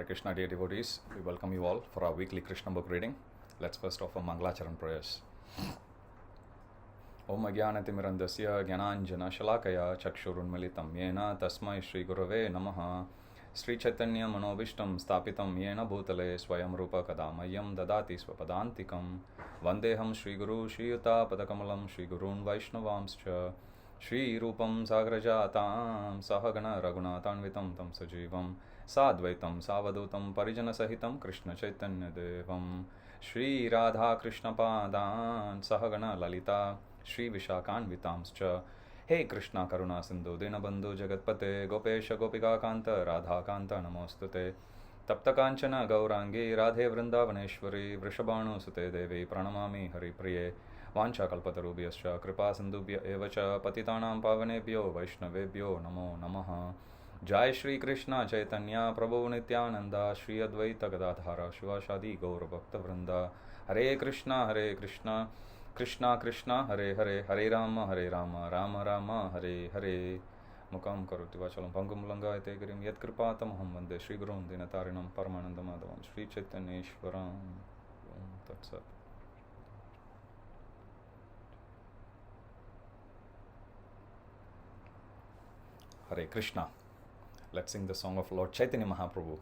Hare Krishna, dear devotees. We welcome you all for our weekly Krishna book reading. Let's first offer Mangalacharan prayers. Om Ajnanatimirandasya Jnananjana Shalakaya Chakshurunmilitam Yena Tasmai Shri Gurave Namaha Sri Chaitanya Manobishtam Stapitam Yena Bhutale Swayam Rupa Kadamayam Dadati Swapadantikam Vandeham Shri Guru Shri Yuta Padakamalam Shri Gurun Vaishnavamscha Shri Rupam Sagrajatam Sahagana Raghunatanvitam Tam Sajivam Sadvaitam Savadutam Parijana Sahitam Krishna Chaitanya Devam Shri Radha Krishna Padan Sahagana Lalita Shri Vishakanvitamscha Hey Krishna Karuna Sindhu Dinabandhu Jagatpate Gopesha Gopika Kanta Radha Kanta Namostute Tapta Kanchana Gaurangi Radhe Vrindavaneshwari Vrishabhanu Sute Devi Pranamami Hari Priye Vancha Kalpatarubhyascha Kripa Sindhubhya Evacha Patitanam Pavanebhyo Vaishnavebhyo Namo Namaha Jai Shri Krishna Chaitanya Prabhu Nityananda Shri Advaita Gadadhara Shiva Shadi Gaura Bhakta Vrinda Hare Krishna Krishna Krishna Hare Hare Hare Rama Rama Rama Hare Hare Mukam Karoti Vachalam Pangum Langayate Girim Yat Kripatam Vande Shri Gurun Dinatarinam Paramananda Madhavam Shri Chaitanyeshwaram That's it. Hare Krishna. Let's sing the song of Lord Chaitanya Mahaprabhu.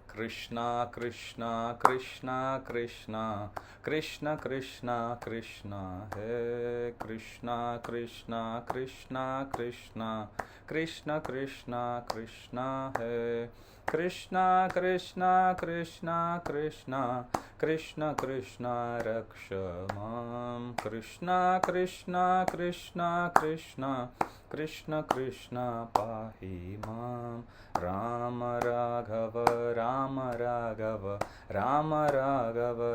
Krishna, Krishna, Krishna, Krishna, Krishna, Krishna, Krishna, Hey Krishna, Krishna, Krishna, Krishna, Krishna, Krishna, Krishna, Hey Krishna, Krishna, Krishna, Krishna, Krishna, Krishna, Rakshamam, Krishna, Krishna, Krishna, Krishna, Krishna, Krishna, Pahimam, Rama Raghava, Rama Raghava, Rama Raghava,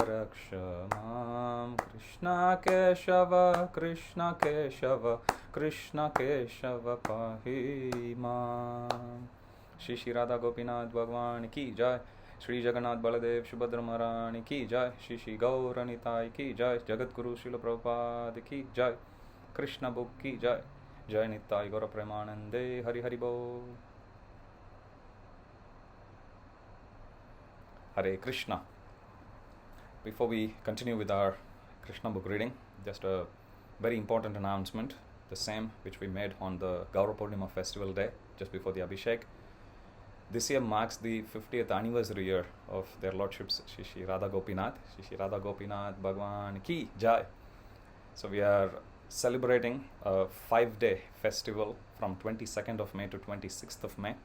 Rakshamam, Krishna Keshava, Krishna Keshava, Krishna Keshava, Pahimam. Shri Shri Radha Gopinath Bhagwan ki jai, Shri Jagannath Baladev Subhadra Maharani ki jai, Shri Shri Gaura Nitai ki jai, Jagat Guru Srila Prabhupada ki jai, Krishna Book ki jai, Jai Nitai Gaura Premanande, Hari Hari Bo. Hare Krishna. Before we continue with our Krishna book reading, just a very important announcement, the same which we made on the Gaura Purnima festival day, just before the Abhishek. This year marks the 50th anniversary year of their lordships, Shri Shri Radha Gopinath, Shri Shri Radha Gopinath Bhagwan ki jai. So we are celebrating a 5-day festival from 22nd of May to 26th of May.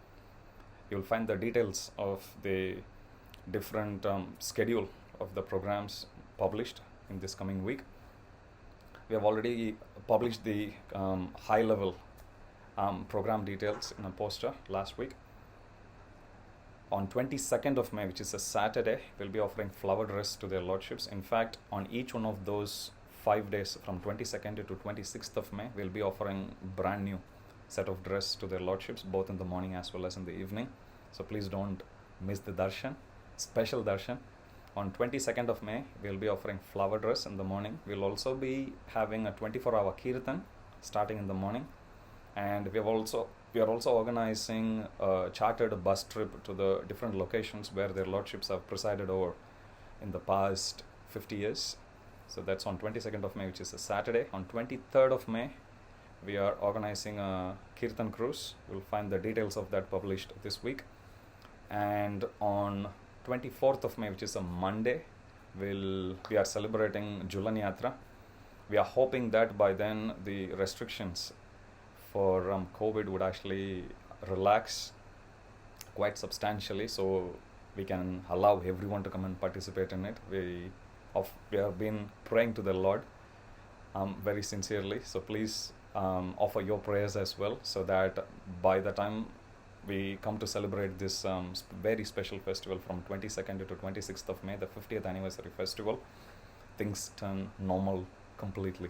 You'll find the details of the different schedule of the programs published in this coming week. We have already published the high-level program details in a poster last week. On 22nd of May, which is a Saturday, we'll be offering flower dress to their lordships. In fact, on each one of those 5 days from 22nd to 26th of May, we'll be offering brand new set of dress to their lordships, both in the morning as well as in the evening. So please don't miss the darshan, special darshan. On 22nd of May, we'll be offering flower dress in the morning. We'll also be having a 24-hour kirtan starting in the morning. And we are also organizing a chartered bus trip to the different locations where their lordships have presided over in the past 50 years. So that's on 22nd of May, which is a Saturday. On 23rd of May, we are organizing a Kirtan cruise. You'll find the details of that published this week. And on 24th of May, which is a Monday, we are celebrating Julan Yatra. We are hoping that by then the restrictions for COVID would actually relax quite substantially, so we can allow everyone to come and participate in it. We have been praying to the Lord very sincerely, so please offer your prayers as well, so that by the time we come to celebrate this very special festival from 22nd to 26th of May, the 50th anniversary festival, things turn normal completely.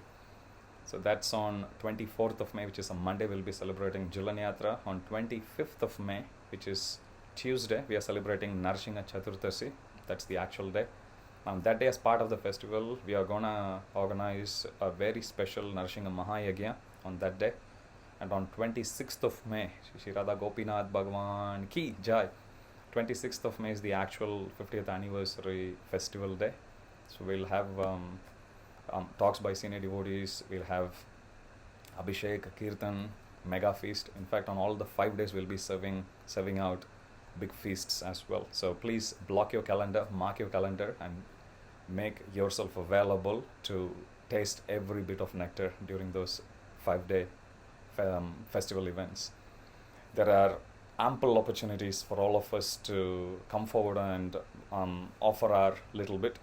So that's on 24th of May, which is a Monday, we'll be celebrating Julan Yatra. On 25th of May, which is Tuesday, we are celebrating Narasingha Chaturthasi. That's the actual day. That day, as part of the festival, we are gonna organize a very special Narasingha Mahayagya on that day. And on 26th of May, Shri Radha Gopinath Bhagwan ki jai, 26th of May is the actual 50th anniversary festival day. So we'll have talks by senior devotees, we'll have Abhishek, Kirtan, mega feast. In fact, on all the 5 days we'll be serving out big feasts as well. So please block your calendar, mark your calendar, and make yourself available to taste every bit of nectar during those 5-day festival events. There are ample opportunities for all of us to come forward and offer our little bit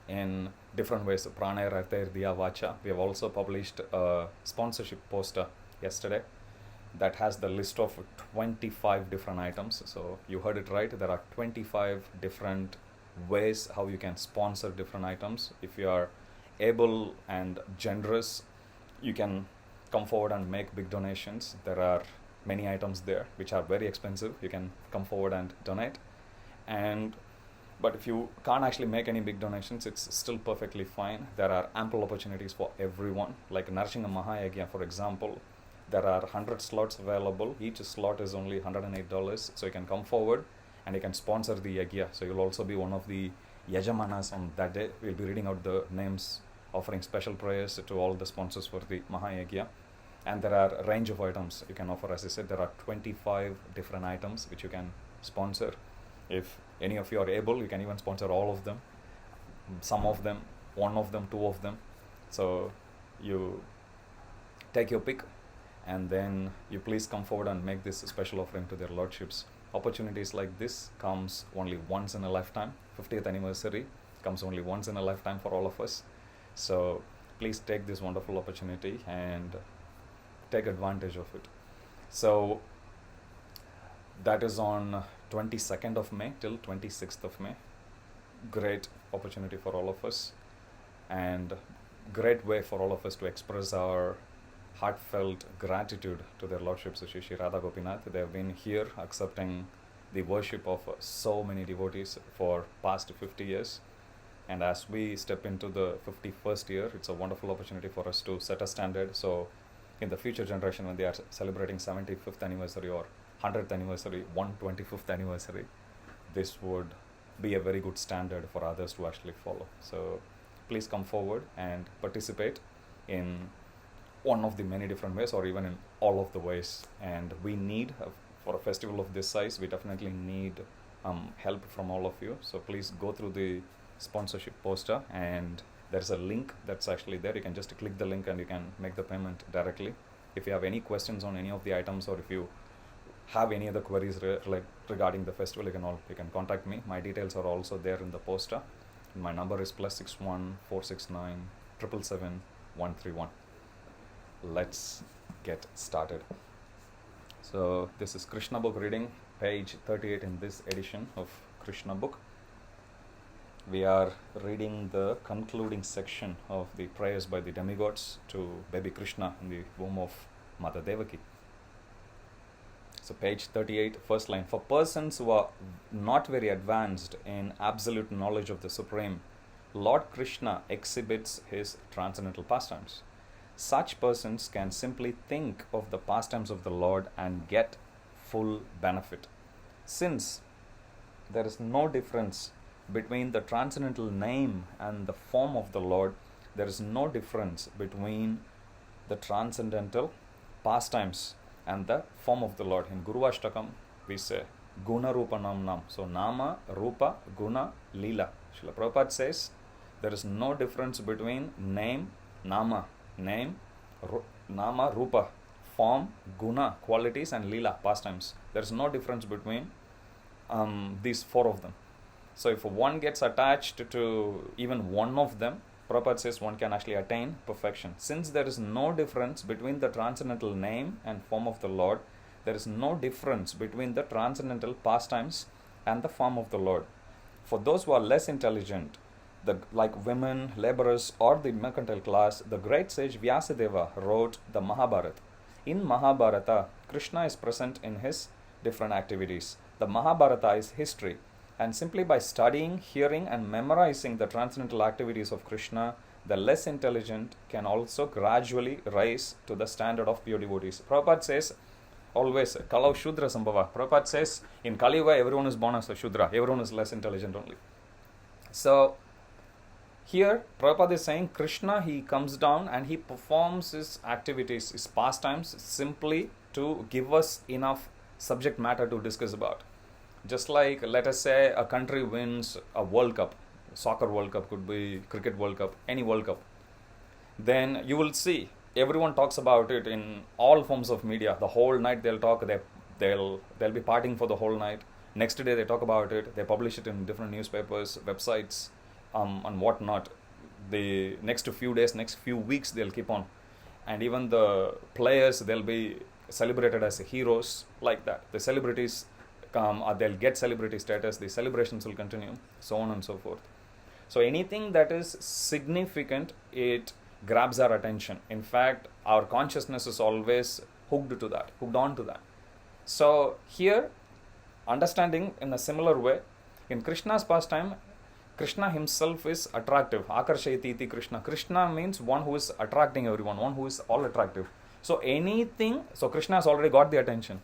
in different ways. Pranay Rater Diya Vacha. We have also published a sponsorship poster yesterday that has the list of 25 different items. So you heard it right, there are 25 different ways how you can sponsor different items. If you are able and generous, you can come forward and make big donations. There are many items there which are very expensive. You can come forward and donate. But if you can't actually make any big donations, it's still perfectly fine. There are ample opportunities for everyone. Like Narsinga Mahayagya, for example, there are 100 slots available. Each slot is only $108. So you can come forward and you can sponsor the yagya. So you'll also be one of the yajamanas on that day. We'll be reading out the names, offering special prayers to all the sponsors for the Mahayagya. And there are a range of items you can offer. As I said, there are 25 different items which you can sponsor. If any of you are able, you can even sponsor all of them, some of them, one of them, two of them. So you take your pick, and then you please come forward and make this special offering to their lordships. Opportunities like this comes only once in a lifetime. 50th anniversary comes only once in a lifetime for all of us. So please take this wonderful opportunity and take advantage of it. So that is on 22nd of May till 26th of May. Great opportunity for all of us, and great way for all of us to express our heartfelt gratitude to their lordships, Shri Shri Radha Gopinath. They have been here accepting the worship of so many devotees for past 50 years. And as we step into the 51st year, it's a wonderful opportunity for us to set a standard. So in the future generation, when they are celebrating 75th anniversary or 100th anniversary, 125th anniversary, this would be a very good standard for others to actually follow. So please come forward and participate in one of the many different ways, or even in all of the ways. And we need, for a festival of this size, we definitely need help from all of you. So please go through the sponsorship poster, and there's a link that's actually there. You can just click the link and you can make the payment directly. If you have any questions on any of the items, or if you have any other queries regarding the festival, you can contact me. My details are also there in the poster. My number is +61 469 777 131. Let's get started. So this is Krishna book reading, page 38 in this edition of Krishna book. We are reading the concluding section of the prayers by the demigods to baby Krishna in the womb of Mother Devaki. So page 38, first line. For persons who are not very advanced in absolute knowledge of the Supreme, Lord Krishna exhibits his transcendental pastimes. Such persons can simply think of the pastimes of the Lord and get full benefit. Since there is no difference between the transcendental name and the form of the Lord, there is no difference between the transcendental pastimes and the form of the Lord. In Guru Ashtakam, we say Guna Rupa Nam Nam. So Nama, Rupa, Guna, Leela. Srila Prabhupada says there is no difference between name, Nama, Nama, Rupa, form, Guna, qualities, and Leela, pastimes. There is no difference between these four of them. So if one gets attached to even one of them, Prabhupada says one can actually attain perfection. Since there is no difference between the transcendental name and form of the Lord, there is no difference between the transcendental pastimes and the form of the Lord. For those who are less intelligent, like women, laborers, or the mercantile class, the great sage Vyasadeva wrote the Mahabharata. In Mahabharata, Krishna is present in his different activities. The Mahabharata is history. And simply by studying, hearing, and memorizing the transcendental activities of Krishna, the less intelligent can also gradually rise to the standard of pure devotees. Prabhupada says, always Kalau Shudra Sambhava. Prabhupada says in Kali Yuga everyone is born as a Shudra, everyone is less intelligent only. So here Prabhupada is saying Krishna, he comes down and he performs his activities, his pastimes, simply to give us enough subject matter to discuss about. Just like, let us say, a country wins a World Cup, soccer World Cup, could be cricket World Cup, any World Cup. Then you will see everyone talks about it in all forms of media. The whole night they'll talk. They'll be partying for the whole night. Next day they talk about it. They publish it in different newspapers, websites, and whatnot. The next few days, next few weeks, they'll keep on, and even the players, they'll be celebrated as heroes, like that. The celebrities come, or they'll get celebrity status. The celebrations will continue, so on and so forth. So anything that is significant, it grabs our attention. In fact, our consciousness is always hooked on to that. So here, understanding in a similar way, in Krishna's pastime, Krishna himself is attractive. Akarshayati iti Krishna. Krishna means one who is attracting everyone, one who is all attractive. So Krishna has already got the attention.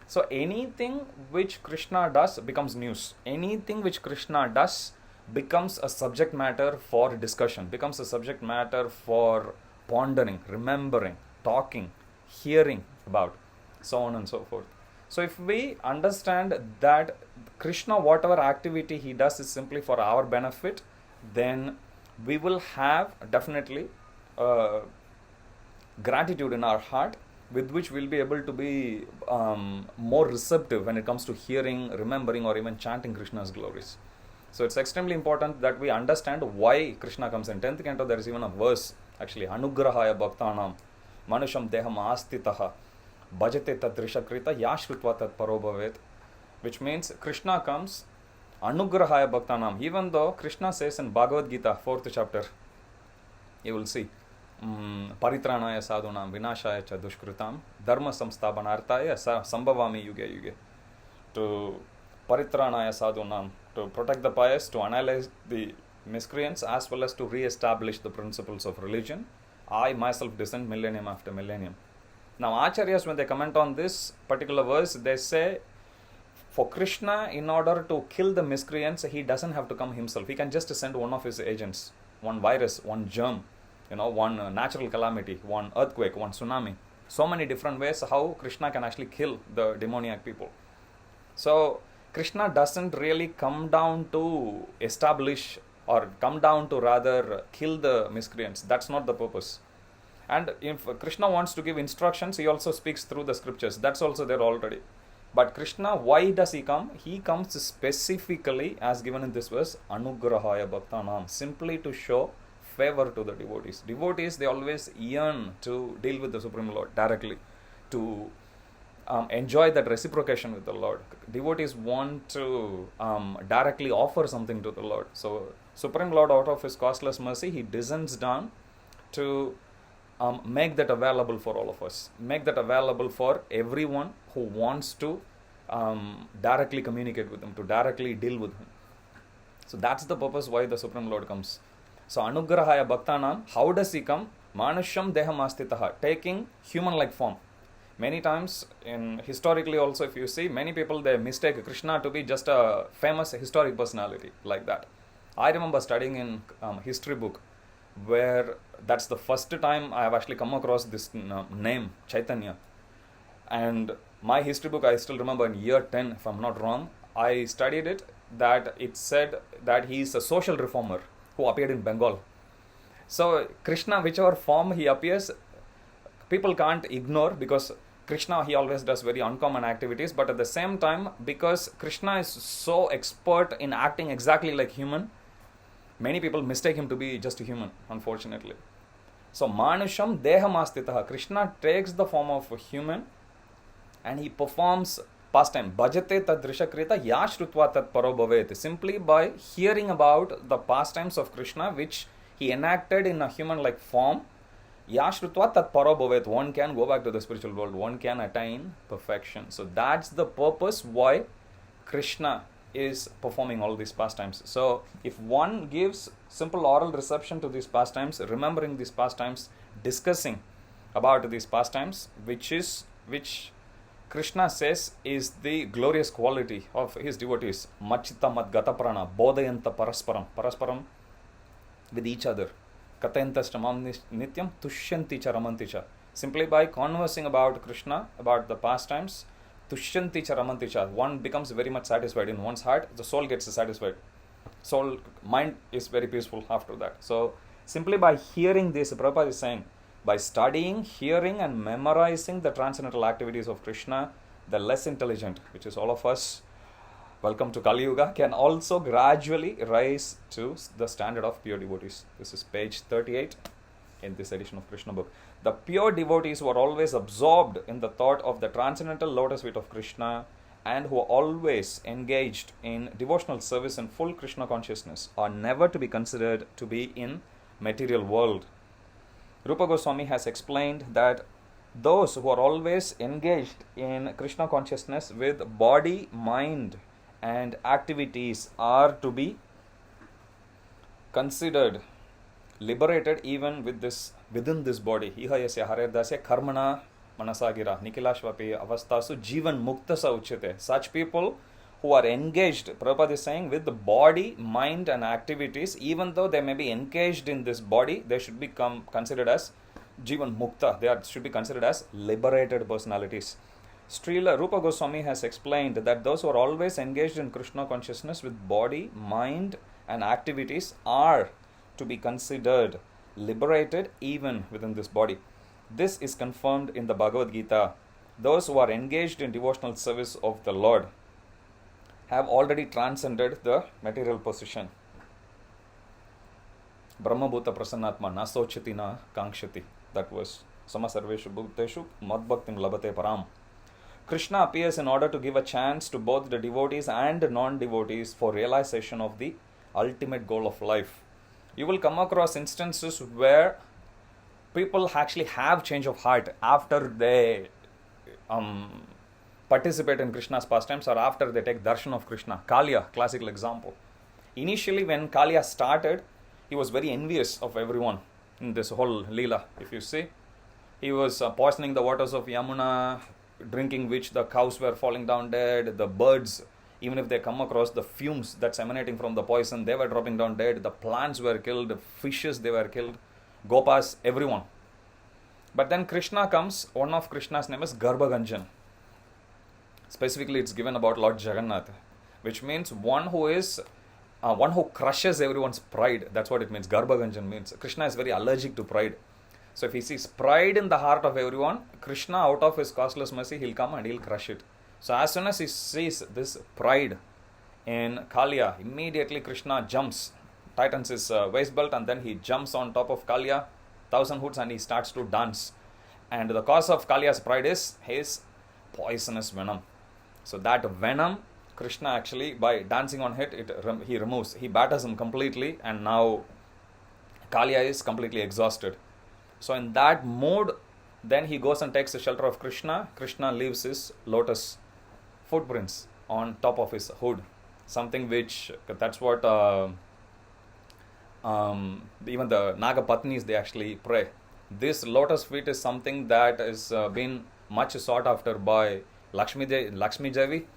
So anything which Krishna does becomes news. Anything which Krishna does becomes a subject matter for discussion, becomes a subject matter for pondering, remembering, talking, hearing about, so on and so forth. So if we understand that Krishna, whatever activity he does is simply for our benefit, then we will have definitely gratitude in our heart, with which we'll be able to be more receptive when it comes to hearing, remembering, or even chanting Krishna's glories. So it's extremely important that we understand why Krishna comes in. 10th canto, there is even a verse, actually, Anugrahaya Bhaktanam, Manusham Deham Astitaha, Bhajate Tadrishakrita, Yashrutva Tat Parobhavet, which means Krishna comes, Anugrahaya Bhaktanam. Even though Krishna says in Bhagavad Gita, 4th chapter, you will see, Paritranaya Sadhunam, Vinashaya Cha Dushkritam, Dharma Samsthapanarthaya Sambhavami Yuge Yuge. To Paritranaya Sadhunam, to protect the pious, to analyze the miscreants, as well as to re-establish the principles of religion, I myself descend millennium after millennium. Now Acharyas, when they comment on this particular verse, they say, for Krishna, in order to kill the miscreants, he doesn't have to come himself. He can just send one of his agents, one virus, one germ, one natural calamity, one earthquake, one tsunami. So many different ways how Krishna can actually kill the demoniac people. So Krishna doesn't really come down to establish, or come down to rather kill the miscreants. That's not the purpose. And if Krishna wants to give instructions, he also speaks through the scriptures. That's also there already. But Krishna, why does he come? He comes specifically, as given in this verse, Anugrahaya Bhaktanam, simply to show favor to the devotees. Devotees, they always yearn to deal with the Supreme Lord directly, to enjoy that reciprocation with the Lord. Devotees want to directly offer something to the Lord. So Supreme Lord, out of his costless mercy, he descends down to make that available for all of us, make that available for everyone who wants to directly communicate with him, to directly deal with him. So that's the purpose why the Supreme Lord comes. So Anugrahaya Bhaktanam, how does he come? Manusham Deham Astitaha, taking human-like form. Many times, historically also, if you see, many people, they mistake Krishna to be just a famous historic personality, like that. I remember studying in history book, where that's the first time I have actually come across this name, Chaitanya. And my history book, I still remember in year 10, if I'm not wrong, I studied it, that it said that he is a social reformer who appeared in Bengal. So Krishna, whichever form he appears, people can't ignore, because Krishna, he always does very uncommon activities, but at the same time, because Krishna is so expert in acting exactly like human, many people mistake him to be just a human, unfortunately. So Manusham Deham Astitaha, Krishna takes the form of a human and he performs pastime. Bhajate Tadrishakrita Yashrutva Tat Parobhavet, simply by hearing about the pastimes of Krishna, which he enacted in a human-like form. Yashrutva Tat Parobhavet, one can go back to the spiritual world, one can attain perfection. So that's the purpose why Krishna is performing all these pastimes. So if one gives simple oral reception to these pastimes, remembering these pastimes, discussing about these pastimes, which Krishna says is the glorious quality of his devotees. Machita mad gata prana bodhayanta parasparam. Parasparam with each other. Katayanta stamam nityam tushyanti cha ramanti cha. Simply by conversing about Krishna, about the pastimes, tushyanti cha ramanti cha. One becomes very much satisfied in one's heart. The soul gets satisfied. Soul, mind is very peaceful after that. So, simply by hearing this, Prabhupada is saying, by studying, hearing and memorizing the transcendental activities of Krishna, the less intelligent, which is all of us, welcome to Kali Yuga, can also gradually rise to the standard of pure devotees. This is page 38 in this edition of Krishna book. The pure devotees were always absorbed in the thought of the transcendental lotus feet of Krishna and who are always engaged in devotional service and full Krishna consciousness are never to be considered to be in material world. Rupa Goswami has explained that those who are always engaged in Krishna consciousness with body, mind and activities are to be considered liberated even within this body. Iha yasya haredasya karmana manasagira nikilashvapi avastasu jivan muktasa uchyate. Such people who are engaged, Prabhupada is saying, with the body, mind and activities, even though they may be engaged in this body, they should become considered as Jivan Mukta. Should be considered as liberated personalities. Srila Rupa Goswami has explained that those who are always engaged in Krishna consciousness with body, mind and activities are to be considered liberated even within this body. This is confirmed in the Bhagavad Gita. Those who are engaged in devotional service of the Lord have already transcended the material position. Brahma Bhuta Prasannatma na sochati na kankshati. That was Sama Sarveshu Bhuteshu Madbhaktim Labate Param. Krishna appears in order to give a chance to both the devotees and non-devotees for realization of the ultimate goal of life. You will come across instances where people actually have change of heart after they participate in Krishna's pastimes or after they take darshan of Krishna. Kaliya, classical example. Initially when Kaliya started, he was very envious of everyone in this whole Leela. If you see, he was poisoning the waters of Yamuna, drinking which the cows were falling down dead, the birds, even if they come across the fumes that's emanating from the poison, they were dropping down dead, the plants were killed, the fishes, they were killed, Gopas, everyone. But then Krishna comes, one of Krishna's name is Garbhaganjan. Specifically, it's given about Lord Jagannath, which means one who crushes everyone's pride. That's what it means. Garbhaganjan means Krishna is very allergic to pride. So if he sees pride in the heart of everyone, Krishna, out of his costless mercy, he'll come and he'll crush it. So as soon as he sees this pride in Kaliya, immediately Krishna jumps, tightens his waist belt, and then he jumps on top of Kaliya, 1,000 hoods, and he starts to dance. And the cause of Kaliya's pride is his poisonous venom. So that venom, Krishna actually, by dancing on it, he removes. He batters him completely, and now Kaliya is completely exhausted. So in that mode, then he goes and takes the shelter of Krishna. Krishna leaves his lotus footprints on top of his hood. Something which, that's what even the Nagapatnis, they actually pray. This lotus feet is something that is been much sought after by Lakshmi Devi,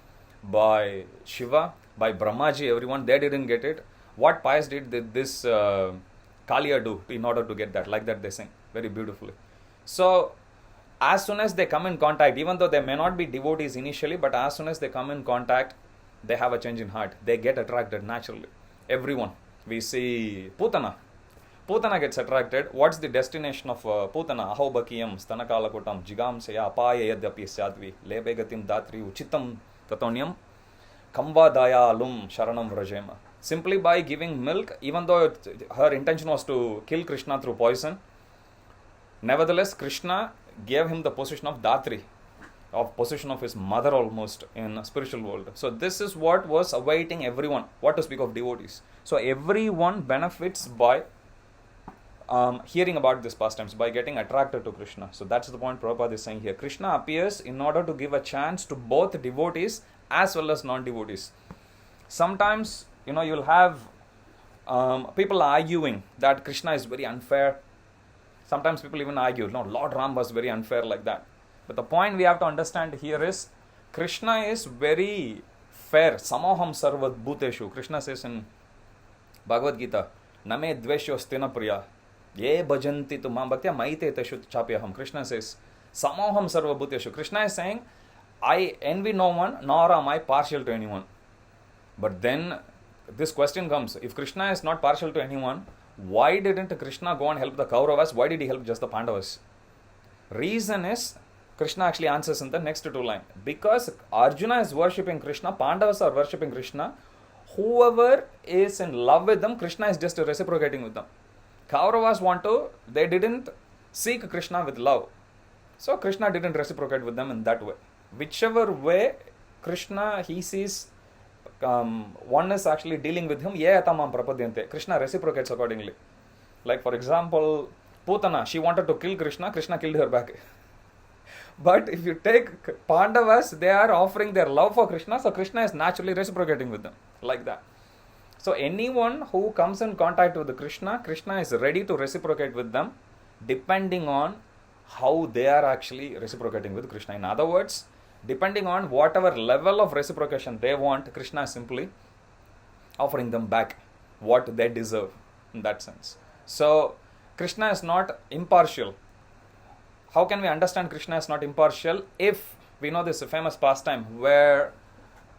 by Shiva, by Brahmaji, everyone. They didn't get it. What pious did this Kaliya do in order to get that? Like that they sing very beautifully. So as soon as they come in contact, even though they may not be devotees initially, but as soon as they come in contact, they have a change in heart. They get attracted naturally. Everyone. We see Putana. Putana gets attracted. What's the destination of Putana? Ahobakiyam, Stanakalakutam, Jigam Saya, Apaya Yadyapi Sadvi, Lebegatim Datri, Uchitam Tatonyam, Kamba Dayalum, Sharanam Vrajema. Simply by giving milk, even though her intention was to kill Krishna through poison, nevertheless, Krishna gave him the position of Datri, of position of his mother almost in spiritual world. So this is what was awaiting everyone. What to speak of devotees? So everyone benefits by hearing about these pastimes, by getting attracted to Krishna. So that's the point Prabhupada is saying here. Krishna appears in order to give a chance to both devotees as well as non-devotees. Sometimes, you'll have people arguing that Krishna is very unfair. Sometimes people even argue, no, Lord Ram was very unfair, like that. But the point we have to understand here is Krishna is very fair. Samoham sarvat bhuteshu. Krishna says in Bhagavad Gita, Name dveshyo stina priya. Ye bhajanti tu mam bhaktya maite teshu chapyaham. Krishna says, Samoham sarva bhuteshu. Krishna is saying, I envy no one, nor am I partial to anyone. But then this question comes, if Krishna is not partial to anyone, why didn't Krishna go and help the Kauravas? Why did he help just the Pandavas? Reason is, Krishna actually answers in the next two lines. Because Arjuna is worshipping Krishna, Pandavas are worshipping Krishna, whoever is in love with them, Krishna is just reciprocating with them. Kauravas they didn't seek Krishna with love. So Krishna didn't reciprocate with them in that way. Whichever way Krishna, he sees one is actually dealing with him, Krishna reciprocates accordingly. Like for example, Putana, she wanted to kill Krishna, Krishna killed her back. But if you take Pandavas, they are offering their love for Krishna, so Krishna is naturally reciprocating with them, like that. So anyone who comes in contact with Krishna, Krishna is ready to reciprocate with them, depending on how they are actually reciprocating with Krishna. In other words, depending on whatever level of reciprocation they want, Krishna is simply offering them back what they deserve, in that sense. So Krishna is not impartial. How can we understand Krishna is not impartial? If we know this famous pastime where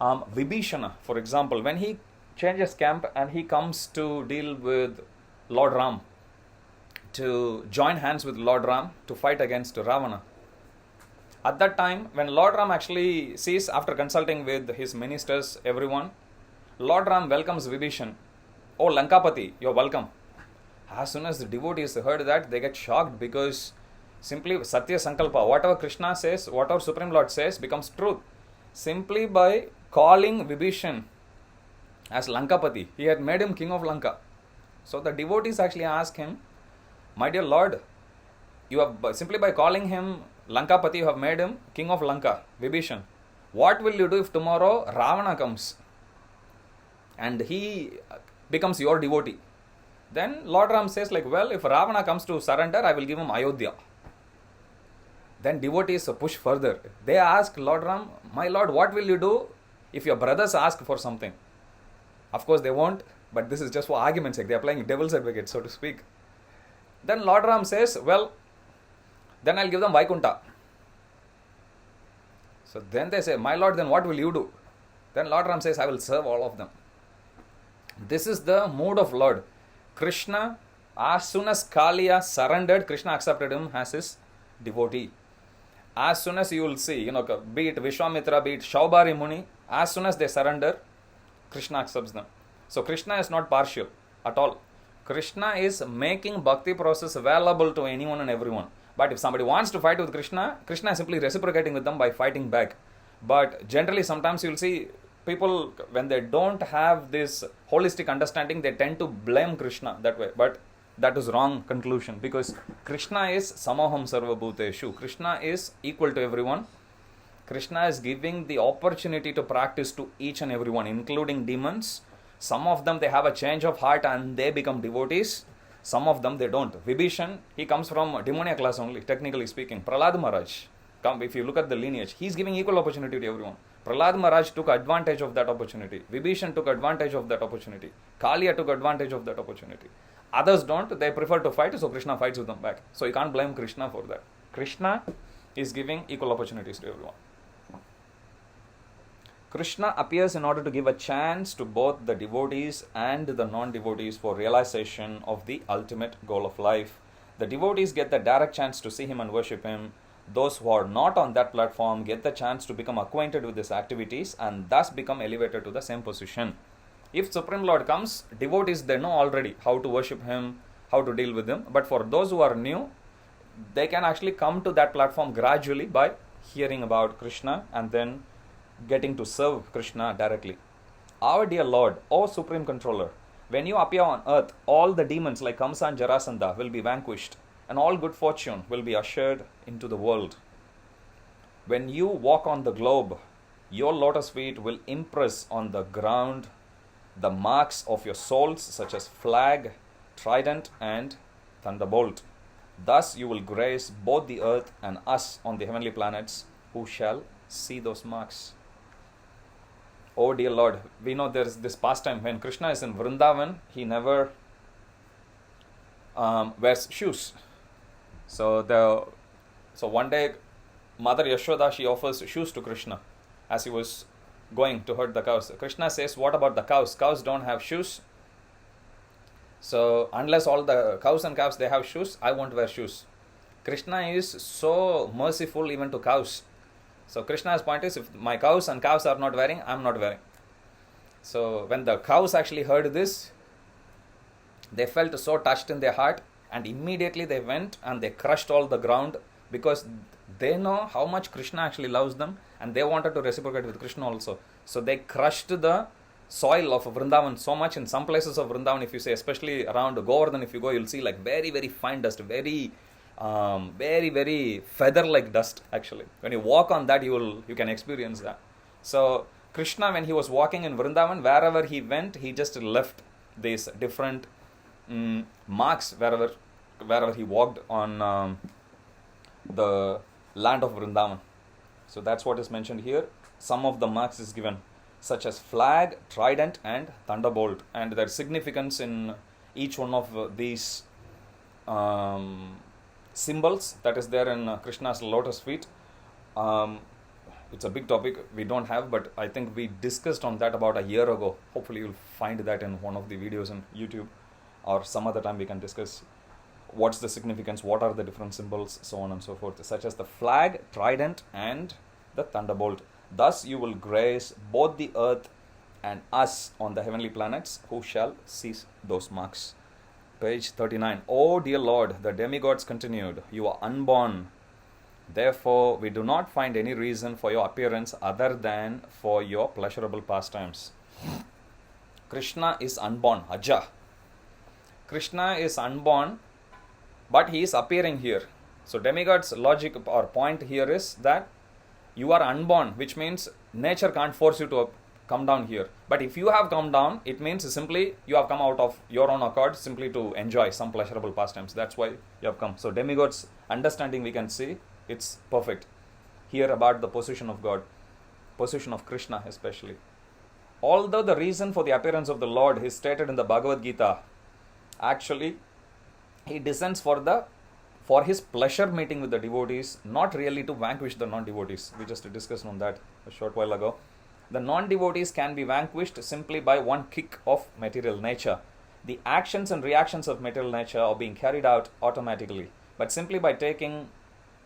Vibhishana, for example, when he changes camp and he comes to deal with Lord Ram, to join hands with Lord Ram to fight against Ravana. At that time, when Lord Ram actually sees, after consulting with his ministers, everyone, Lord Ram welcomes Vibhishan. Oh, Lankapati, you're welcome. As soon as the devotees heard that, they get shocked because simply Satya Sankalpa, whatever Krishna says, whatever Supreme Lord says, becomes truth. Simply by calling Vibhishan as Lankapati, he had made him king of Lanka. So the devotees actually ask him, my dear Lord, you have simply by calling him Lankapati, you have made him king of Lanka, Vibhishan. What will you do if tomorrow Ravana comes and he becomes your devotee? Then Lord Ram says like, well, if Ravana comes to surrender, I will give him Ayodhya. Then devotees push further. They ask Lord Ram, my Lord, what will you do if your brothers ask for something? Of course they won't, but this is just for argument's sake. They are playing devil's advocate, so to speak. Then Lord Ram says, well, then I'll give them Vaikunta. So then they say, my Lord, then what will you do? Then Lord Ram says, I will serve all of them. This is the mood of Lord. Krishna, as soon as Kaliya surrendered, Krishna accepted him as his devotee. As soon as you will see, be it Vishwamitra, be it Shaubari Muni, as soon as they surrender, Krishna accepts them. So Krishna is not partial at all. Krishna is making bhakti process available to anyone and everyone. But if somebody wants to fight with Krishna, Krishna is simply reciprocating with them by fighting back. But generally sometimes you will see people, when they don't have this holistic understanding, they tend to blame Krishna that way. But that is wrong conclusion, because Krishna is Samoham Sarva Bhuteshu. Krishna is equal to everyone. Krishna is giving the opportunity to practice to each and everyone, including demons. Some of them, they have a change of heart and they become devotees. Some of them, they don't. Vibhishan, he comes from demoniac class only, technically speaking. Prahlad Maharaj, if you look at the lineage, he's giving equal opportunity to everyone. Prahlad Maharaj took advantage of that opportunity. Vibhishan took advantage of that opportunity. Kaliya took advantage of that opportunity. Others don't, they prefer to fight, so Krishna fights with them back. So you can't blame Krishna for that. Krishna is giving equal opportunities to everyone. Krishna appears in order to give a chance to both the devotees and the non-devotees for realization of the ultimate goal of life. The devotees get the direct chance to see him and worship him. Those who are not on that platform get the chance to become acquainted with his activities and thus become elevated to the same position. If Supreme Lord comes, devotees, they know already how to worship him, how to deal with him. But for those who are new, they can actually come to that platform gradually by hearing about Krishna and then getting to serve Krishna directly. Our dear Lord, O Supreme Controller, when you appear on earth, all the demons like Kamsa and Jarasandha will be vanquished and all good fortune will be ushered into the world. When you walk on the globe, your lotus feet will impress on the ground the marks of your souls such as flag, trident and thunderbolt. Thus you will grace both the earth and us on the heavenly planets, who shall see those marks. Oh dear Lord, we know there is this pastime when Krishna is in Vrindavan, he never wears shoes. So one day, Mother Yashoda, she offers shoes to Krishna as he was going to herd the cows. Krishna says, what about the cows? Cows don't have shoes. So unless all the cows and calves, they have shoes, I won't wear shoes. Krishna is so merciful even to cows. So Krishna's point is, if my cows and calves are not wearing, I'm not wearing. So when the cows actually heard this, they felt so touched in their heart, and immediately they went and they crushed all the ground, because they know how much Krishna actually loves them, and they wanted to reciprocate with Krishna also. So they crushed the soil of Vrindavan so much. In some places of Vrindavan, if you say, especially around Govardhan, if you go, you'll see like very, very fine dust, very, very feather-like dust actually. When you walk on that, you can experience that. So Krishna, when he was walking in Vrindavan, wherever he went, he just left these different marks wherever he walked on the land of Vrindavan. So that's what is mentioned here. Some of the marks is given, such as flag, trident, and thunderbolt, and their significance in each one of these symbols that is there in Krishna's lotus feet. It's a big topic we don't have, but I think we discussed on that about a year ago. Hopefully you'll find that in one of the videos on YouTube, or some other time we can discuss what's the significance, what are the different symbols, so on and so forth, such as the flag, trident, and the thunderbolt. Thus you will grace both the earth and us on the heavenly planets, who shall see those marks. Page 39. Oh dear Lord, the demigods continued, you are unborn. Therefore, we do not find any reason for your appearance other than for your pleasurable pastimes. Krishna is unborn, Aja. Krishna is unborn, but he is appearing here. So demigod's logic or point here is that you are unborn, which means nature can't force you to come down here. But if you have come down, it means simply you have come out of your own accord, simply to enjoy some pleasurable pastimes. That's why you have come. So demigod's understanding, we can see, it's perfect here about the position of God, position of Krishna especially. Although the reason for the appearance of the Lord is stated in the Bhagavad Gita, actually he descends for his pleasure meeting with the devotees, not really to vanquish the non-devotees. We just discussed on that a short while ago. The non-devotees can be vanquished simply by one kick of material nature. The actions and reactions of material nature are being carried out automatically, but simply by taking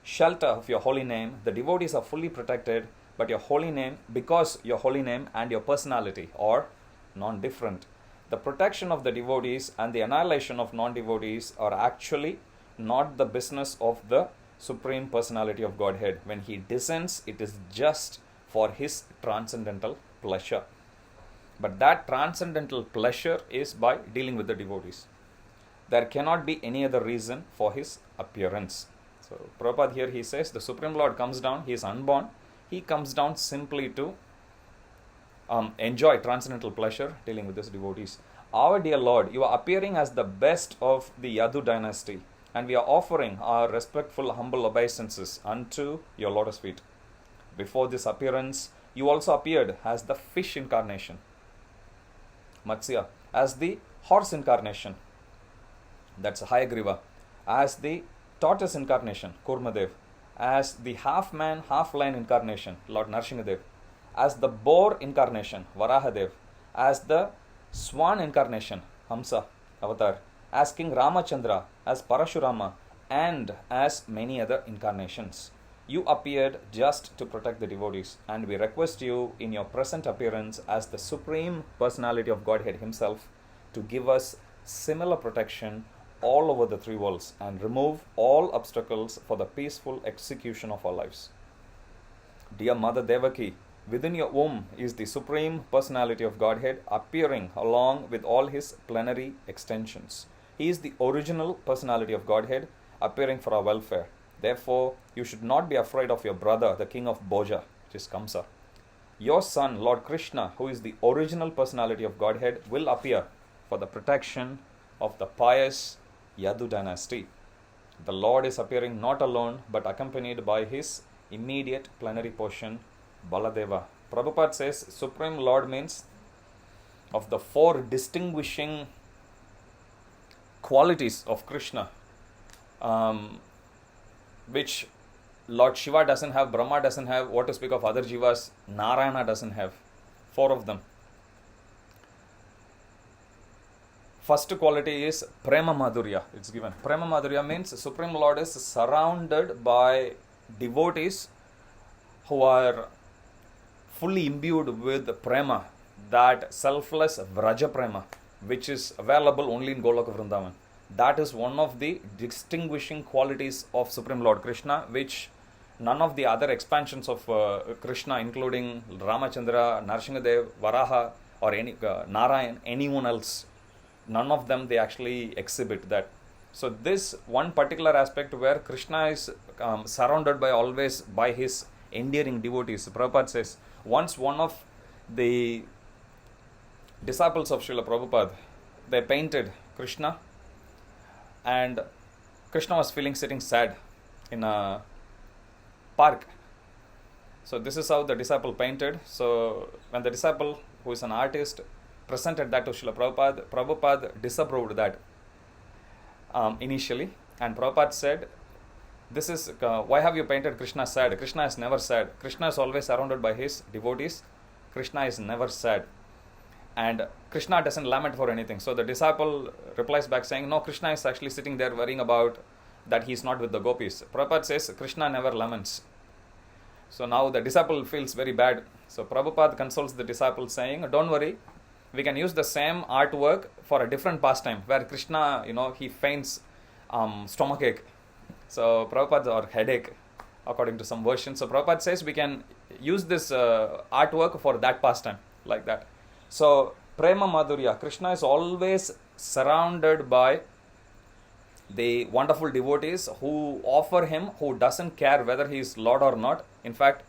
shelter of your holy name, the devotees are fully protected. But your holy name, because your holy name and your personality are non-different. The protection of the devotees and the annihilation of non-devotees are actually not the business of the Supreme Personality of Godhead. When he descends, it is just for his transcendental pleasure. But that transcendental pleasure is by dealing with the devotees. There cannot be any other reason for his appearance. So Prabhupada here, he says, the Supreme Lord comes down, he is unborn. He comes down simply to enjoy transcendental pleasure dealing with his devotees. Our dear Lord, you are appearing as the best of the Yadu dynasty, and we are offering our respectful, humble obeisances unto your lotus feet. Before this appearance, you also appeared as the fish incarnation, Matsya, as the horse incarnation, that's Hayagriva, as the tortoise incarnation, Kurmadev, as the half-man, half-lion incarnation, Lord Narsinghadev, as the boar incarnation, Varahadev, as the swan incarnation, Hamsa, Avatar, as King Ramachandra, as Parashurama, and as many other incarnations. You appeared just to protect the devotees, and we request you in your present appearance as the Supreme Personality of Godhead himself to give us similar protection all over the three worlds and remove all obstacles for the peaceful execution of our lives. Dear Mother Devaki, within your womb is the Supreme Personality of Godhead appearing along with all his plenary extensions. He is the original Personality of Godhead appearing for our welfare. Therefore, you should not be afraid of your brother, the king of Bhoja, which is Kamsa. Your son, Lord Krishna, who is the original Personality of Godhead, will appear for the protection of the pious Yadu dynasty. The Lord is appearing not alone but accompanied by his immediate plenary portion, Baladeva. Prabhupada says Supreme Lord means of the four distinguishing qualities of Krishna, which Lord Shiva doesn't have, Brahma doesn't have, what to speak of other jivas, Narayana doesn't have. Four of them. First quality is Prema Madhurya. It's given. Prema Madhurya means Supreme Lord is surrounded by devotees who are fully imbued with Prema, that selfless Vraja Prema, which is available only in Goloka Vrindavan. That is one of the distinguishing qualities of Supreme Lord Krishna, which none of the other expansions of Krishna, including Ramachandra, Narasimhadev, Varaha, or any Narayan, anyone else, none of them they actually exhibit that. So this one particular aspect where Krishna is surrounded by always by his endearing devotees. Prabhupada says once one of the disciples of Srila Prabhupada, they painted Krishna, and Krishna was feeling sitting sad in a park. So this is how the disciple painted. So when the disciple, who is an artist, presented that to Srila Prabhupada, Prabhupada disapproved that initially, and Prabhupada said, this is why have you painted Krishna sad? Krishna is never sad. Krishna is always surrounded by his devotees. Krishna is never sad, and Krishna doesn't lament for anything. So the disciple replies back saying, no, Krishna is actually sitting there worrying about that he is not with the gopis. Prabhupada says Krishna never laments. So now the disciple feels very bad. So Prabhupada consoles the disciple saying, don't worry, we can use the same artwork for a different pastime where Krishna, he feigns stomachache. So Prabhupada, or headache, according to some versions. So Prabhupada says we can use this artwork for that pastime, like that. So Prema Madhurya, Krishna is always surrounded by the wonderful devotees who offer him, who doesn't care whether he is Lord or not. In fact,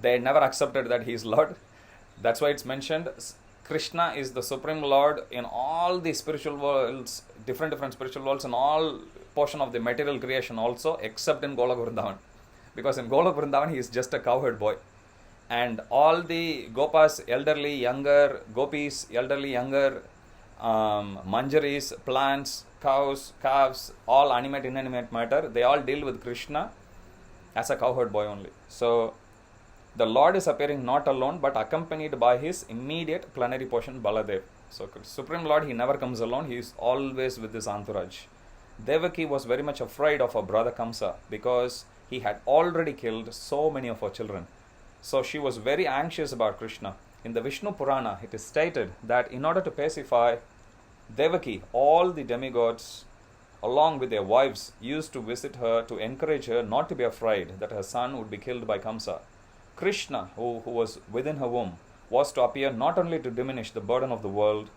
they never accepted that he is Lord. That's why it's mentioned Krishna is the Supreme Lord in all the spiritual worlds, different spiritual worlds, and all portion of the material creation also, except in Golok Vrindavan. Because in Golok Vrindavan he is just a cowherd boy. And all the gopas, elderly, younger, gopis, elderly, younger, manjaris, plants, cows, calves, all animate, inanimate matter, they all deal with Krishna as a cowherd boy only. So the Lord is appearing not alone but accompanied by his immediate plenary portion, Baladev. So Supreme Lord, he never comes alone, he is always with his entourage. Devaki was very much afraid of her brother Kamsa because he had already killed so many of her children. So she was very anxious about Krishna. In the Vishnu Purana, it is stated that in order to pacify Devaki, all the demigods, along with their wives, used to visit her to encourage her not to be afraid that her son would be killed by Kamsa. Krishna, who was within her womb, was to appear not only to diminish the burden of the world,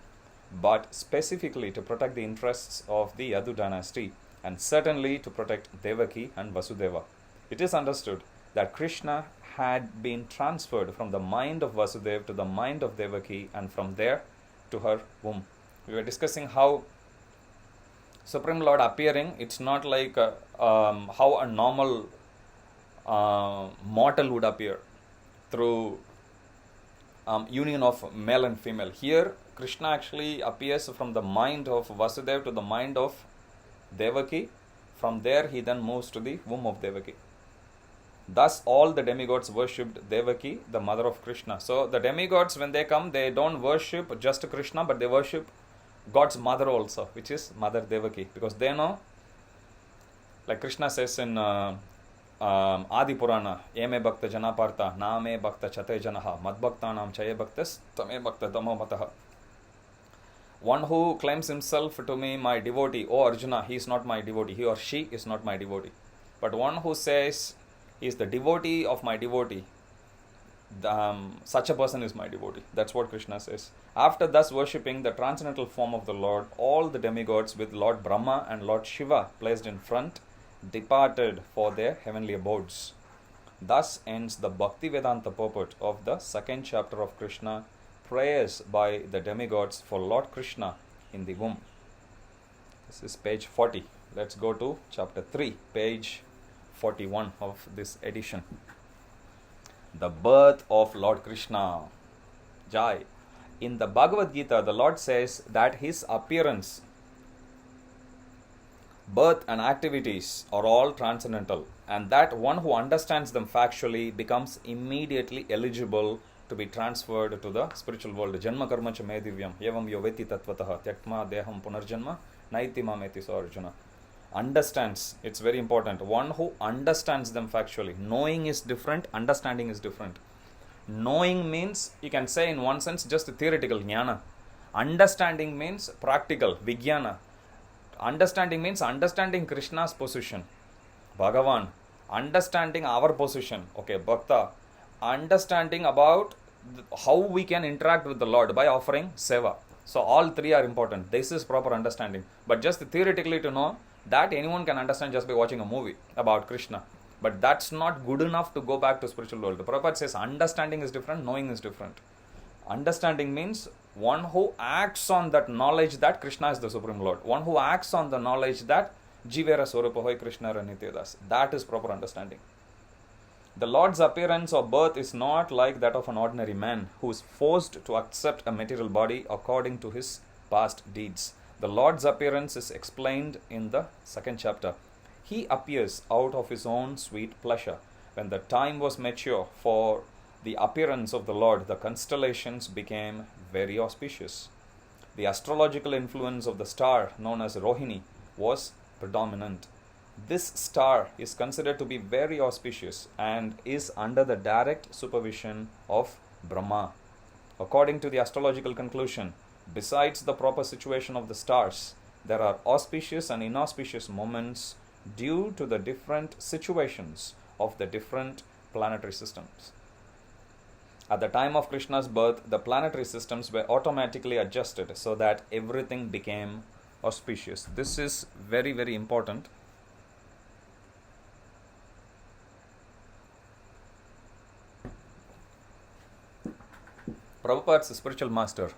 but specifically to protect the interests of the Yadu dynasty, and certainly to protect Devaki and Vasudeva. It is understood that Krishna had been transferred from the mind of Vasudeva to the mind of Devaki, and from there to her womb. We were discussing how Supreme Lord appearing, it's not like how a normal mortal would appear through union of male and female. Here Krishna actually appears from the mind of Vasudeva to the mind of Devaki. From there he then moves to the womb of Devaki. Thus all the demigods worshipped Devaki, the mother of Krishna. So the demigods, when they come, they don't worship just Krishna, but they worship God's mother also, which is Mother Devaki, because they know, like Krishna says in Adi Purana, Eme Bhakta Janapartha, Name Bhakta Chate Janaha, Madbhaktanam Chaye Bhaktas, Tame Bhakta Damo Mataha. One who claims himself to be my devotee, oh Arjuna, he is not my devotee, he or she is not my devotee. But one who says he is the devotee of my devotee, such a person is my devotee. That's what Krishna says. After thus worshipping the transcendental form of the Lord, all the demigods with Lord Brahma and Lord Shiva placed in front departed for their heavenly abodes. Thus ends the Bhakti Vedanta purport of the second chapter of Krishna, prayers by the demigods for Lord Krishna in the womb. This is page 40. Let's go to chapter 3, page 41 of this edition. The birth of Lord Krishna. Jai. In the Bhagavad Gita, the Lord says that his appearance, birth and activities are all transcendental, and that one who understands them factually becomes immediately eligible to be transferred to the spiritual world. Janma karma cha me divyam evam yoveti tatvatah tyakma deham punarjanma naiti mameti. So Arjuna understands, it's very important. One who understands them factually. Knowing is different, understanding is different. Knowing means, you can say in one sense, just theoretical jnana. Understanding means practical, vijnana. Understanding means understanding Krishna's position, Bhagavan. Understanding our position, okay, Bhakta. Understanding about how we can interact with the Lord by offering seva. So all three are important. This is proper understanding. But just theoretically to know, that anyone can understand just by watching a movie about Krishna. But that's not good enough to go back to spiritual world. The Prabhupada says understanding is different, knowing is different. Understanding means one who acts on that knowledge that Krishna is the Supreme Lord. One who acts on the knowledge that Jivera Swarupahoy Krishna Ranityadas. That is proper understanding. The Lord's appearance or birth is not like that of an ordinary man who is forced to accept a material body according to his past deeds. The Lord's appearance is explained in the second chapter. He appears out of his own sweet pleasure. When the time was mature for the appearance of the Lord, the constellations became very auspicious. The astrological influence of the star known as Rohini was predominant. This star is considered to be very auspicious and is under the direct supervision of Brahma. According to the astrological conclusion, besides the proper situation of the stars, there are auspicious and inauspicious moments due to the different situations of the different planetary systems. At the time of Krishna's birth, the planetary systems were automatically adjusted so that everything became auspicious. This is very, very important. Prabhupada's spiritual master,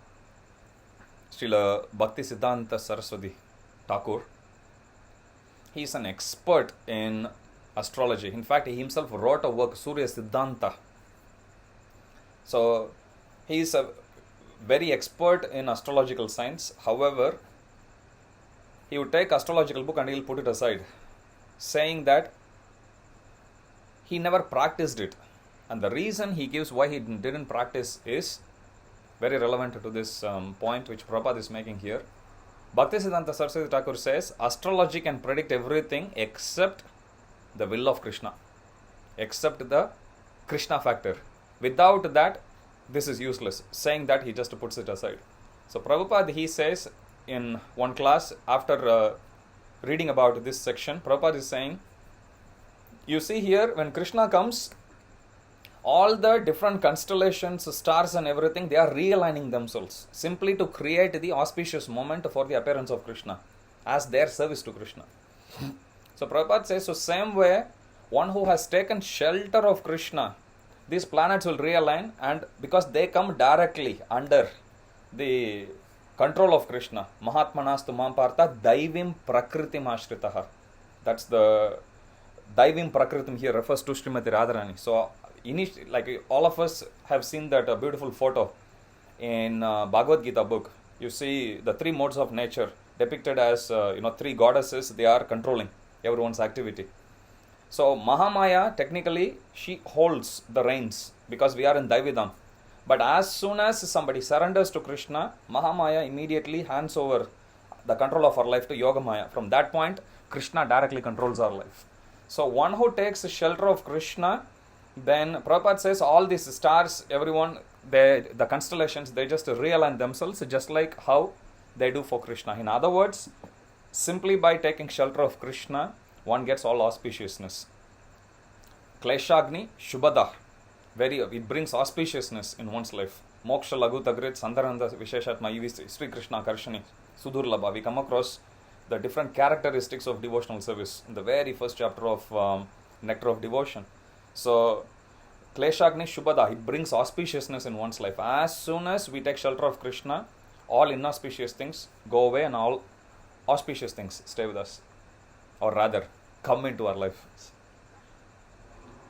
Srila Bhakti Siddhanta Saraswati Thakur, he is an expert in astrology. In fact, he himself wrote a work, Surya Siddhanta. So, he is a very expert in astrological science. However, he would take astrological book and he will put it aside, saying that he never practiced it. And the reason he gives why he didn't practice is very relevant to this point which Prabhupada is making here. Bhaktisiddhanta Saraswati Thakur says, astrology can predict everything except the will of Krishna, except the Krishna factor. Without that, this is useless. Saying that, he just puts it aside. So Prabhupada, he says in one class, after reading about this section, Prabhupada is saying, you see here, when Krishna comes, all the different constellations, stars and everything, they are realigning themselves simply to create the auspicious moment for the appearance of Krishna as their service to Krishna. So Prabhupada says, so same way, one who has taken shelter of Krishna, these planets will realign, and because they come directly under the control of Krishna, Mahatmanastu Mampartha Daivim Prakritim Ashritaha. That's the Daivim Prakritim here refers to Srimati Radharani. So like all of us have seen that beautiful photo in Bhagavad Gita book. You see the three modes of nature depicted as three goddesses. They are controlling everyone's activity. So Mahamaya, technically she holds the reins because we are in Daividam. But as soon as somebody surrenders to Krishna, Mahamaya immediately hands over the control of our life to Yogamaya. From that point, Krishna directly controls our life. So one who takes the shelter of Krishna, then Prabhupada says all these stars, everyone, the constellations, they just realign themselves just like how they do for Krishna. In other words, simply by taking shelter of Krishna, one gets all auspiciousness. Kleshagni Shubhada, it brings auspiciousness in one's life. Moksha Laghu Tagrit Sandarananda Visheshatma Ivi Sri Krishna Karshani Sudurlabha. We come across the different characteristics of devotional service in the very first chapter of Nectar of Devotion. So, Kleshagni Shubhada, it brings auspiciousness in one's life. As soon as we take shelter of Krishna, all inauspicious things go away and all auspicious things stay with us. or rather, come into our life.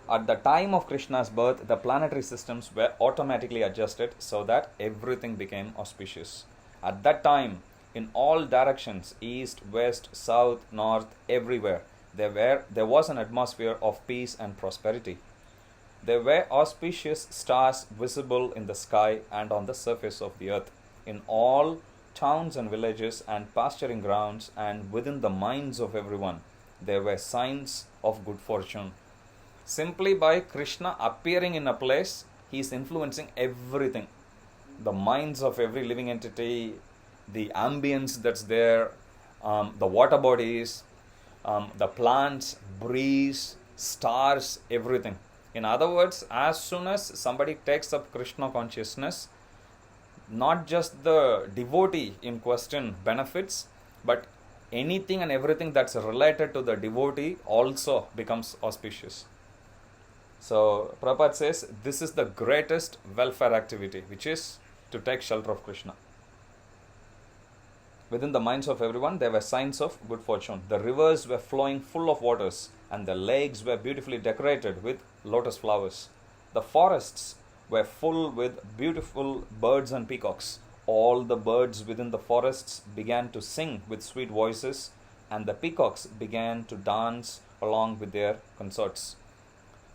At the time of Krishna's birth, the planetary systems were automatically adjusted so that everything became auspicious. At that time, in all directions, east, west, south, north, everywhere, there was an atmosphere of peace and prosperity. There were auspicious stars visible in the sky and on the surface of the earth, in all towns and villages and pasturing grounds, and within the minds of everyone. There were signs of good fortune. Simply by Krishna appearing in a place, he is influencing everything. The minds of every living entity, the ambience that's there, the water bodies, the plants, breeze, stars, everything. In other words, as soon as somebody takes up Krishna consciousness, not just the devotee in question benefits, but anything and everything that's related to the devotee also becomes auspicious. So Prabhupada says this is the greatest welfare activity, which is to take shelter of Krishna. Within the minds of everyone, there were signs of good fortune. The rivers were flowing full of waters, and the lakes were beautifully decorated with lotus flowers. The forests were full with beautiful birds and peacocks. All the birds within the forests began to sing with sweet voices, and the peacocks began to dance along with their consorts.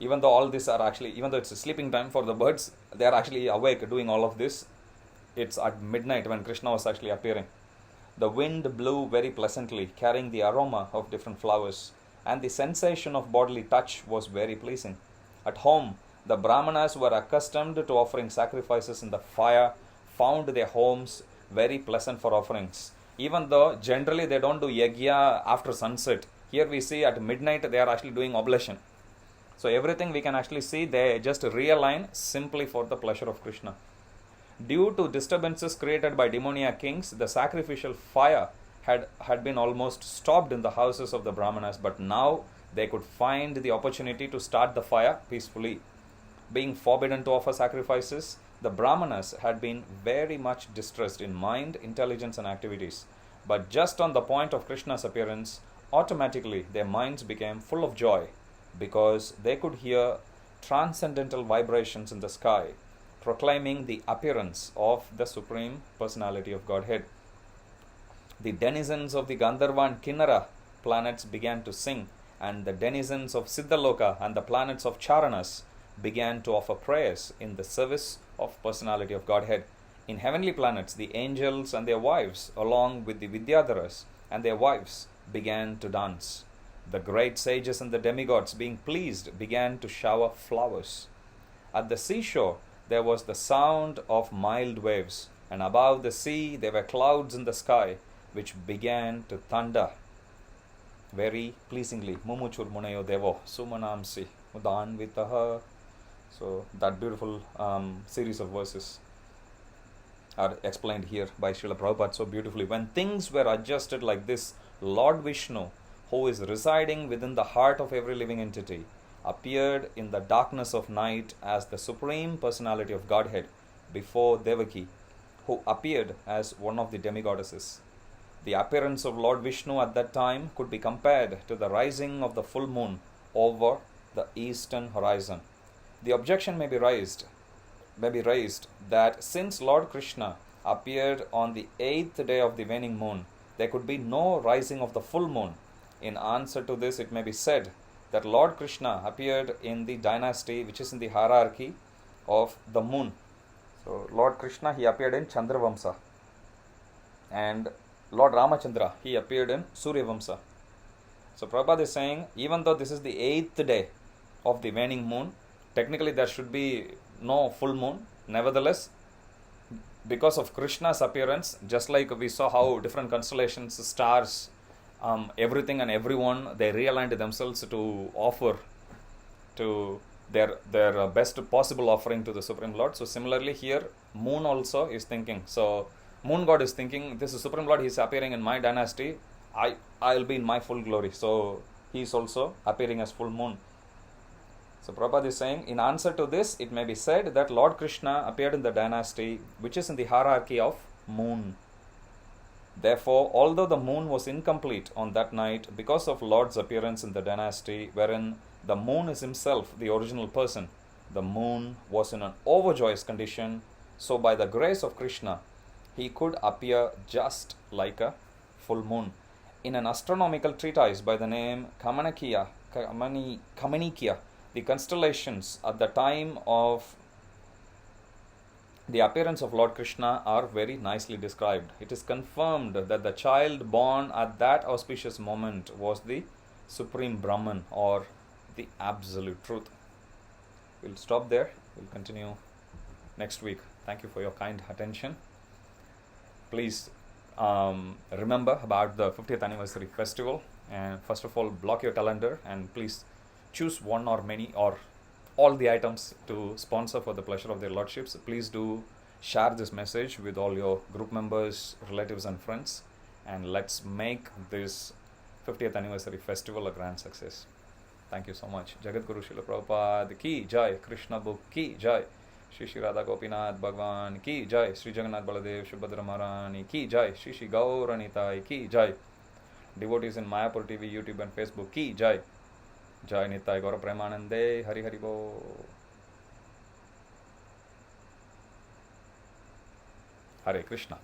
Even though all this are actually, even though it's a sleeping time for the birds, they are actually awake doing all of this. It's at midnight when Krishna was actually appearing. The wind blew very pleasantly, carrying the aroma of different flowers, and the sensation of bodily touch was very pleasing. At home, the Brahmanas who were accustomed to offering sacrifices in the fire found their homes very pleasant for offerings. Even though generally they don't do yajna after sunset, here we see at midnight they are actually doing oblation. So everything we can actually see, they just realign simply for the pleasure of Krishna. Due to disturbances created by demoniac kings, the sacrificial fire had been almost stopped in the houses of the Brahmanas, but now they could find the opportunity to start the fire peacefully. Being forbidden to offer sacrifices, the Brahmanas had been very much distressed in mind, intelligence, and activities. But just on the point of Krishna's appearance, automatically their minds became full of joy, because they could hear transcendental vibrations in the sky, proclaiming the appearance of the Supreme Personality of Godhead. The denizens of the Gandharva and Kinnara planets began to sing, and the denizens of Siddhaloka and the planets of Charanas began to offer prayers in the service of Personality of Godhead. In heavenly planets, the angels and their wives, along with the Vidyadharas and their wives, began to dance. The great sages and the demigods, being pleased, began to shower flowers. At the seashore, there was the sound of mild waves, and above the sea there were clouds in the sky, which began to thunder very pleasingly. Mumuchur munayo devo sumanamsi udanvitaha. So that beautiful series of verses are explained here by Srila Prabhupada so beautifully. When things were adjusted like this, Lord Vishnu, who is residing within the heart of every living entity, appeared in the darkness of night as the Supreme Personality of Godhead before Devaki, who appeared as one of the demigoddesses. The appearance of Lord Vishnu at that time could be compared to the rising of the full moon over the eastern horizon. The objection may be raised that since Lord Krishna appeared on the 8th day of the waning moon, there could be no rising of the full moon. In answer to this, it may be said that Lord Krishna appeared in the dynasty which is in the hierarchy of the moon. So Lord Krishna, he appeared in Chandravamsa, and Lord Ramachandra, he appeared in Suryavamsa. So Prabhupada is saying, even though this is the 8th day of the waning moon, technically there should be no full moon. Nevertheless, because of Krishna's appearance, just like we saw how different constellations, stars, everything and everyone, they realigned themselves to offer to their best possible offering to the Supreme Lord. So similarly here, moon also is thinking. So moon god is thinking, this is Supreme Lord, he is appearing in my dynasty, I will be in my full glory. So he is also appearing as full moon. So Prabhupada is saying, in answer to this, it may be said that Lord Krishna appeared in the dynasty which is in the hierarchy of moon. Therefore, although the moon was incomplete on that night because of Lord's appearance in the dynasty, wherein the moon is himself the original person, the moon was in an overjoyous condition, so by the grace of Krishna, he could appear just like a full moon. In an astronomical treatise by the name Kamanikya, the constellations at the time of the appearance of Lord Krishna are very nicely described. It is confirmed that the child born at that auspicious moment was the Supreme Brahman, or the Absolute Truth. We'll stop there. We'll continue next week. Thank you for your kind attention. Please remember about the 50th anniversary festival, and first of all, block your calendar and please choose one or many or all the items to sponsor for the pleasure of their lordships. Please do share this message with all your group members, relatives and friends, and let's make this 50th anniversary festival a grand success. Thank you so much. Jagat Guru Srila Prabhupada ki jai, Krishna book ki jai, Shri Shri Radha Gopinath Bhagwan ki jai, Shri Jagannath Baladev Subhadra Maharani ki jai, Shri Shri Gauranitai ki jai, devotees in Mayapur TV, YouTube and Facebook ki jai. Jai Nitai Gaura Premanande, Hari Hari Bo. Hare Krishna.